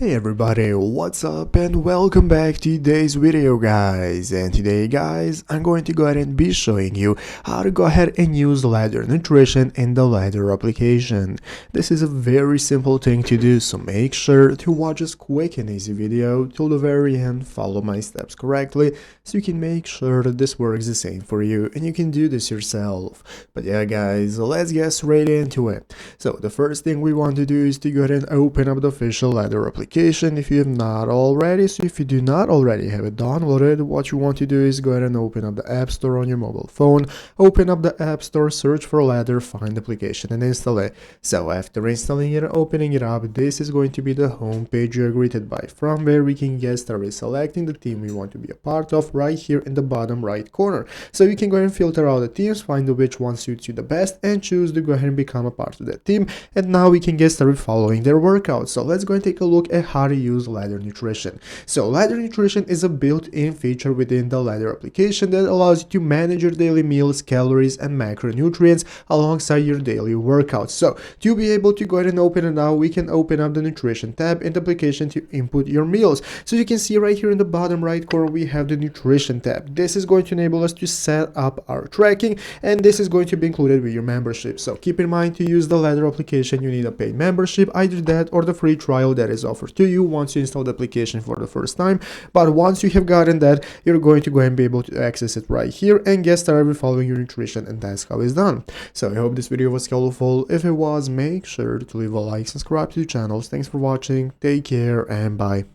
Hey everybody, what's up and welcome back to today's video guys. And today guys, I'm going to go ahead and be showing you how to go ahead and use ladder nutrition in the ladder application. This is a very simple thing to do, so make sure to watch this quick and easy video till the very end, follow my steps correctly so you can make sure that this works the same for you and you can do this yourself. But yeah guys, let's get straight into it. So the first thing we want to do is to go ahead and open up the official ladder application if you have not already. So if you do not already have it downloaded, what you want to do is go ahead and open up the App Store on your mobile phone, open up the App Store, search for ladder, find the application and install it. So after installing it and opening it up, this is going to be the home page you're greeted by, from where we can get started selecting the team we want to be a part of right here in the bottom right corner. So you can go ahead and filter out the teams, find which one suits you the best and choose to go ahead and become a part of that team. And now we can get started following their workouts. So let's go and take a look at how to use ladder nutrition. So ladder nutrition is a built-in feature within the ladder application that allows you to manage your daily meals, calories and macronutrients alongside your daily workouts. So to be able to go ahead and open it now, we can open up the nutrition tab in the application to input your meals. So you can see right here in the bottom right corner we have the nutrition tab. This is going to enable us to set up our tracking, and this is going to be included with your membership. So keep in mind, to use the ladder application you need a paid membership, either that or the free trial that is offered to you once you install the application for the first time. But once you have gotten that, you're going to go ahead and be able to access it right here and get started with following your nutrition, and that's how it's done. So I hope this video was helpful. If it was, make sure to leave a like, subscribe to the channel. Thanks for watching, take care and bye.